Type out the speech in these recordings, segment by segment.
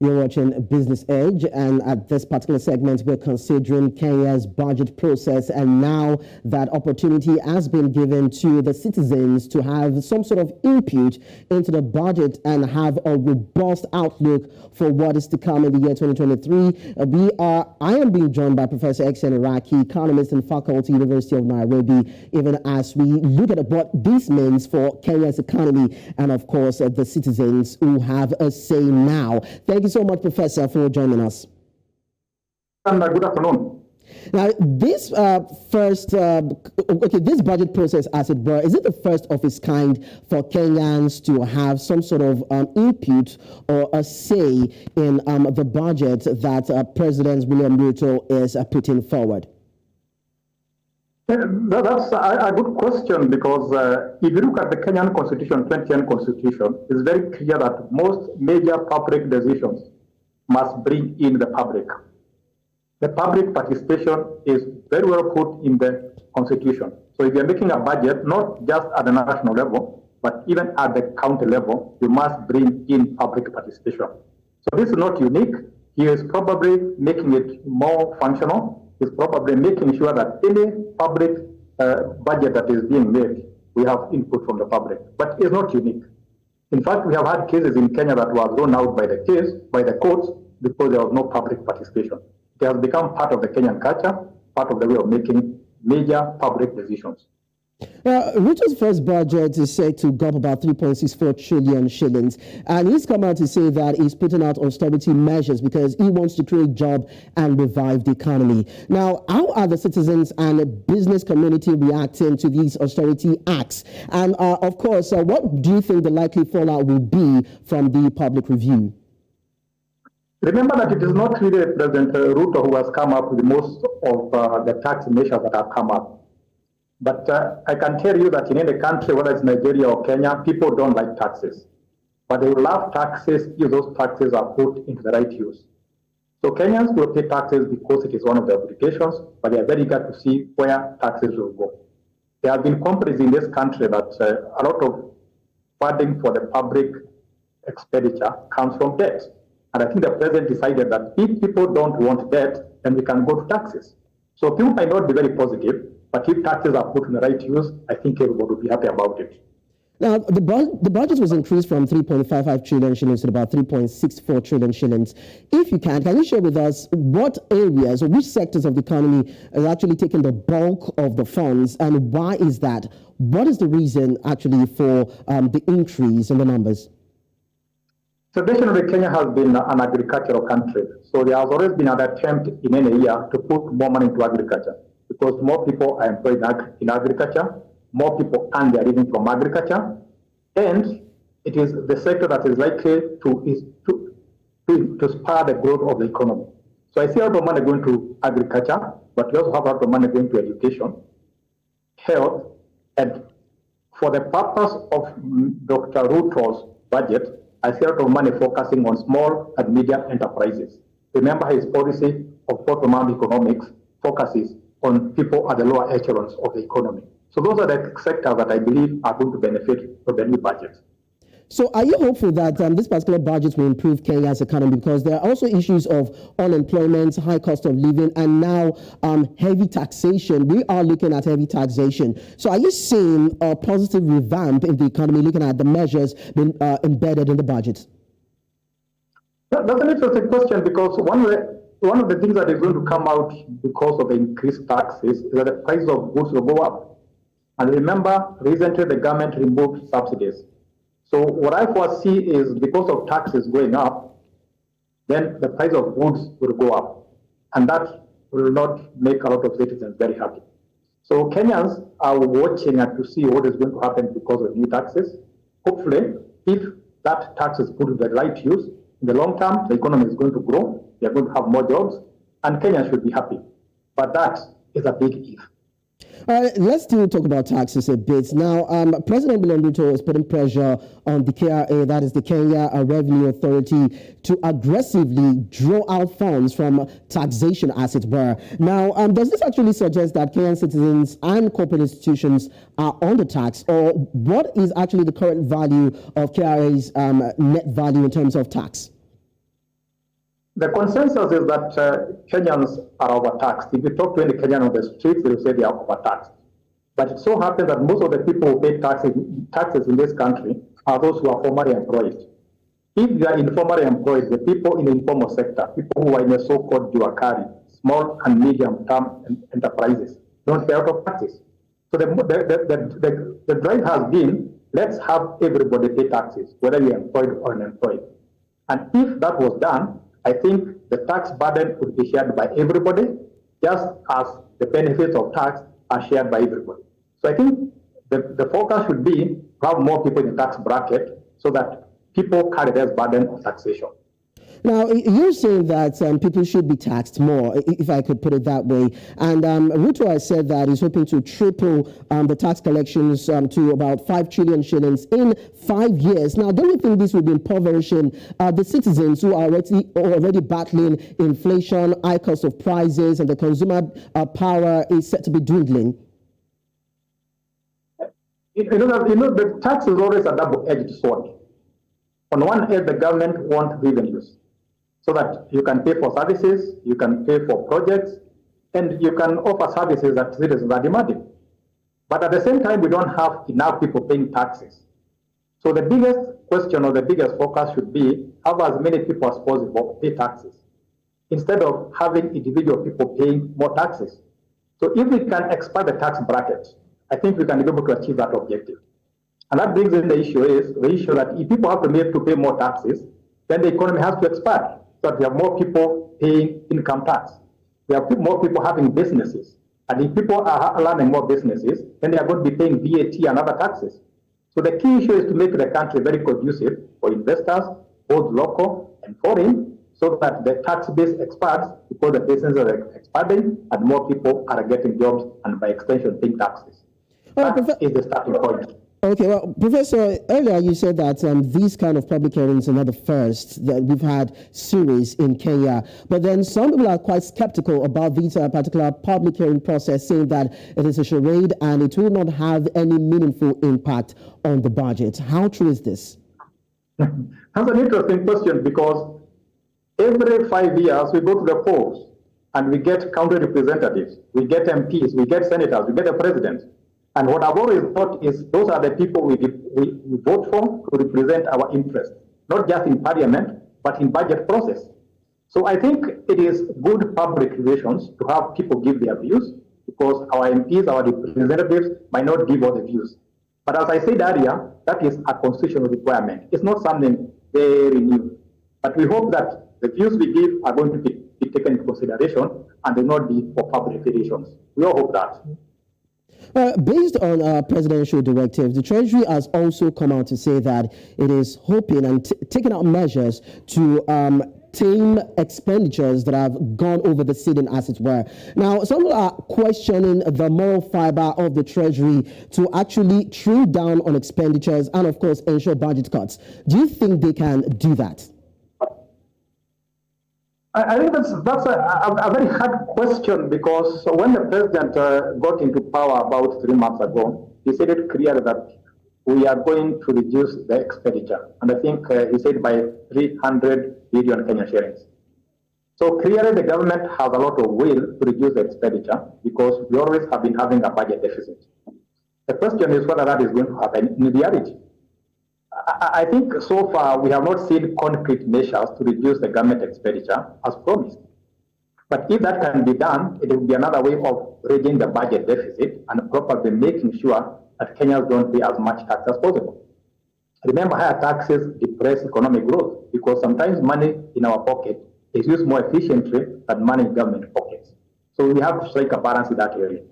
You're watching Business Edge, and at this particular segment, we're considering Kenya's budget process, and now that opportunity has been given to the citizens to have some sort of input into the budget and have a robust outlook for what is to come in the year 2023. I am being joined by Professor Lekan Iraki, economist and faculty, University of Nairobi, even as we look at what this means for Kenya's economy and, of course, the citizens who have a say now. Thank you so much, Professor, for joining us. And good afternoon. Now, this this budget process, as it were, is it the first of its kind for Kenyans to have some sort of input or a say in the budget that President William Ruto is putting forward? That's a good question, because if you look at the Kenyan Constitution, 2010 Constitution, it's very clear that most major public decisions must bring in the public. The public participation is very well put in the Constitution. So if you're making a budget, not just at the national level, but even at the county level, you must bring in public participation. So this is not unique. He is probably making it more functional. Is probably making sure that any public budget that is being made, we have input from the public. But it's not unique. In fact, we have had cases in Kenya that were thrown out by the courts, because there was no public participation. It has become part of the Kenyan culture, part of the way of making major public decisions. Ruto's first budget is said to go up about 3.64 trillion shillings, and he's come out to say that he's putting out austerity measures because he wants to create jobs and revive the economy. Now, how are the citizens and the business community reacting to these austerity acts? And of course, what do you think the likely fallout will be from the public review? Remember that it is not really President Ruto who has come up with most of the tax measures that have come up. But I can tell you that in any country, whether it's Nigeria or Kenya, people don't like taxes. But they will love taxes if those taxes are put into the right use. So Kenyans will pay taxes because it is one of their obligations, but they are very eager to see where taxes will go. There have been companies in this country that a lot of funding for the public expenditure comes from debt. And I think the president decided that if people don't want debt, then we can go to taxes. So people might not be very positive, but if taxes are put in the right use, I think everybody will be happy about it. Now, the budget was increased from 3.55 trillion shillings to about 3.64 trillion shillings. If you can you share with us what areas or which sectors of the economy are actually taking the bulk of the funds, and why is that? What is the reason actually for the increase in the numbers? Traditionally, Kenya has been an agricultural country. So there has always been an attempt in any year to put more money into agriculture, because more people are employed in agriculture, more people earn their living from agriculture, and it is the sector that is likely to spur the growth of the economy. So I see a lot of money going to agriculture, but we also have a lot of money going to education, health, and for the purpose of Dr. Ruto's budget, I see a lot of money focusing on small and medium enterprises. Remember, his policy of bottom-up economics focuses on people at the lower echelons of the economy. So those are the sectors that I believe are going to benefit from the new budget. So are you hopeful that this particular budget will improve Kenya's economy? Because there are also issues of unemployment, high cost of living, and now heavy taxation. We are looking at heavy taxation. So are you seeing a positive revamp in the economy, looking at the measures being embedded in the budget? That's an interesting question, because one of the things that is going to come out because of the increased taxes is that the price of goods will go up. And remember, recently the government removed subsidies. So what I foresee is, because of taxes going up, then the price of goods will go up. And that will not make a lot of citizens very happy. So Kenyans are watching to see what is going to happen because of new taxes. Hopefully, if that tax is put to the right use, in the long term, the economy is going to grow, they are going to have more jobs, and Kenyans should be happy. But that is a big if. Let's still talk about taxes a bit. Now, President William Ruto is putting pressure on the KRA, that is the Kenya Revenue Authority, to aggressively draw out funds from taxation, as it were. Now, does this actually suggest that Kenyan citizens and corporate institutions are under tax, or what is actually the current value of KRA's net value in terms of tax? The consensus is that Kenyans are overtaxed. If you talk to any Kenyan on the streets, they will say they are overtaxed. But it so happens that most of the people who pay taxes in this country are those who are formally employed. If you are informally employed, the people in the informal sector, people who are in the so-called duakari, small and medium-term enterprises, don't pay out of taxes. So the drive has been, let's have everybody pay taxes, whether you're employed or unemployed. And if that was done, I think the tax burden would be shared by everybody, just as the benefits of tax are shared by everybody. So I think the focus should be to have more people in the tax bracket so that people carry this burden of taxation. Now, you're saying that people should be taxed more, if I could put it that way. And Ruto has said that he's hoping to triple the tax collections to about 5 trillion shillings in 5 years. Now, don't you think this will be impoverishing the citizens who are already battling inflation, high cost of prices, and the consumer power is set to be dwindling? The tax is always a double-edged sword. On one hand, the government wants revenues so that you can pay for services, you can pay for projects, and you can offer services that citizens are demanding. But at the same time, we don't have enough people paying taxes. So the biggest question or the biggest focus should be have as many people as possible pay taxes instead of having individual people paying more taxes. So if we can expand the tax bracket, I think we can be able to achieve that objective. And that brings in the issue that if people have to pay more taxes, then the economy has to expand. So that we have more people paying income tax. We have more people having businesses. And if people are running more businesses, then they are going to be paying VAT and other taxes. So the key issue is to make the country very conducive for investors, both local and foreign, so that the tax base expands because the businesses are expanding and more people are getting jobs and by extension paying taxes. That is the starting point. Okay, well, Professor, earlier you said that these kind of public hearings are not the first that we've had series in Kenya. But then some people are quite skeptical about this particular public hearing process, saying that it is a charade and it will not have any meaningful impact on the budget. How true is this? That's an interesting question because every 5 years we go to the polls and we get county representatives, we get MPs, we get senators, we get a president. And what I've always thought is those are the people we vote for to represent our interests, not just in parliament, but in budget process. So I think it is good public relations to have people give their views because our MPs, our representatives might not give all the views. But as I said earlier, that is a constitutional requirement. It's not something very new. But we hope that the views we give are going to be taken into consideration and will not be for public relations. We all hope that. Based on presidential directives, the Treasury has also come out to say that it is hoping and taking out measures to tame expenditures that have gone over the ceiling, as it were. Now, some are questioning the moral fiber of the Treasury to actually trim down on expenditures and, of course, ensure budget cuts. Do you think they can do that? I think that's a very hard question because when the president got into power about 3 months ago, he said it clearly that we are going to reduce the expenditure. And I think he said by 300 billion Kenyan shillings. So clearly the government has a lot of will to reduce the expenditure because we always have been having a budget deficit. The question is whether that is going to happen in reality. I think so far we have not seen concrete measures to reduce the government expenditure as promised. But if that can be done, it will be another way of raising the budget deficit and probably making sure that Kenyans don't pay as much tax as possible. Remember, higher taxes depress economic growth because sometimes money in our pocket is used more efficiently than money in government pockets. So we have to strike a balance in that area.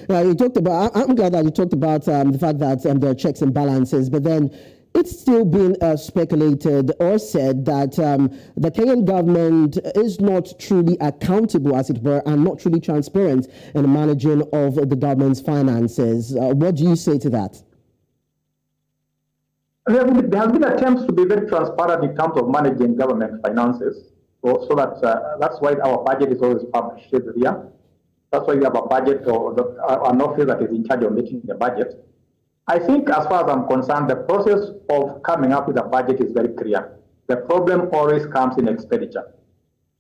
You talked about. I'm glad that you talked about the fact that there are checks and balances, but then it's still been speculated or said that the Kenyan government is not truly accountable, as it were, and not truly transparent in the managing of the government's finances. What do you say to that? There has been attempts to be very transparent in terms of managing government finances, so that's why our budget is always published every year. That's why we have a budget or an office that is in charge of making the budget. I think as far as I'm concerned, the process of coming up with a budget is very clear. The problem always comes in expenditure.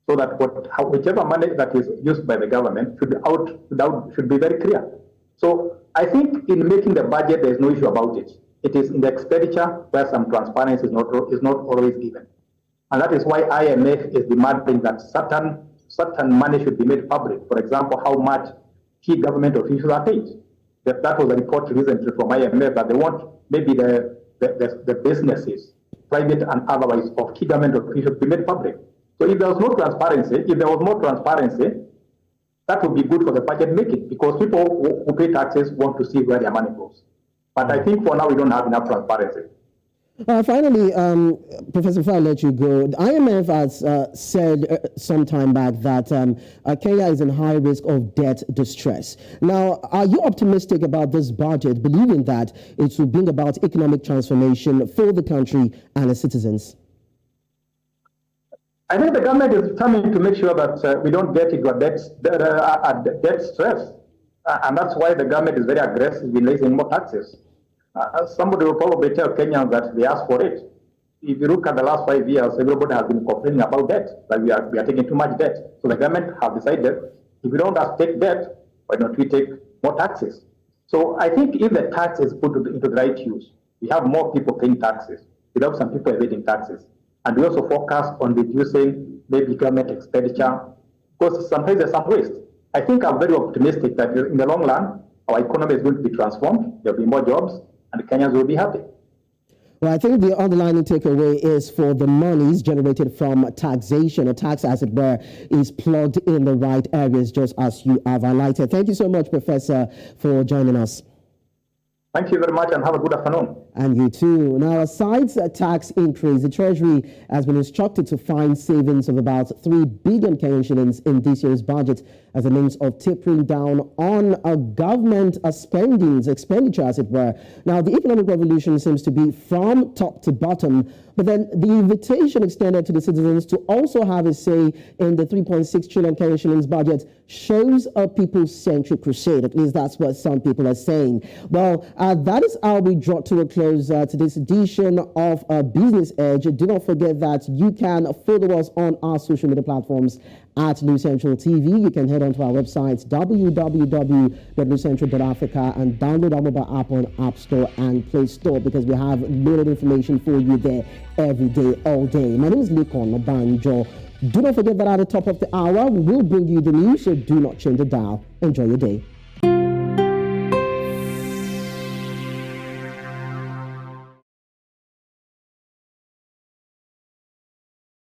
So that whichever money that is used by the government should be very clear. So I think in making the budget, there is no issue about it. It is in the expenditure where some transparency is not always given. And that is why IMF is demanding that certain money should be made public. For example, how much key government officials are paid. That was a report recently from IMF that they want maybe the businesses, private and otherwise, of key government officials to be made public. So if there was more transparency, that would be good for the budget making, because people who pay taxes want to see where their money goes. But I think for now we don't have enough transparency. Finally, Professor, before I let you go, the IMF has said some time back that Kenya is in high risk of debt distress. Now, are you optimistic about this budget, believing that it will bring about economic transformation for the country and its citizens? I think the government is determined to make sure that we don't get into a debt stress. And that's why the government is very aggressive in raising more taxes. Somebody will probably tell Kenyans that they asked for it. If you look at the last 5 years, everybody has been complaining about debt, that we are taking too much debt. So the government have decided, if we don't just take debt, why don't we take more taxes? So I think if the tax is put into the right use, we have more people paying taxes, without some people evading taxes. And we also focus on reducing maybe government expenditure, because sometimes there's some waste. I think I'm very optimistic that in the long run, our economy is going to be transformed, there'll be more jobs, and Kenyans will be happy. Well, I think the underlying takeaway is for the monies generated from taxation, or tax as it were, is plugged in the right areas, just as you have highlighted. Thank you so much, Professor, for joining us. Thank you very much and have a good afternoon. And you too. Now, aside a tax increase, the Treasury has been instructed to find savings of about 3 billion Kenyan shillings in this year's budget as a means of tapering down on government expenditure, as it were. Now, the economic revolution seems to be from top to bottom, but then the invitation extended to the citizens to also have a say in the 3.6 trillion Kenyan shillings budget shows a people-centric crusade. At least that's what some people are saying. Well, that is how we draw to a close to this edition of Business Edge. Do not forget that you can follow us on our social media platforms at News Central TV. You can head on to our website, www.newscentral.africa, and download our mobile app on App Store and Play Store, because we have loaded information for you there every day, all day. My name is Lekan Onobanjo. Do not forget that at the top of the hour, we will bring you the news, so do not change the dial. Enjoy your day.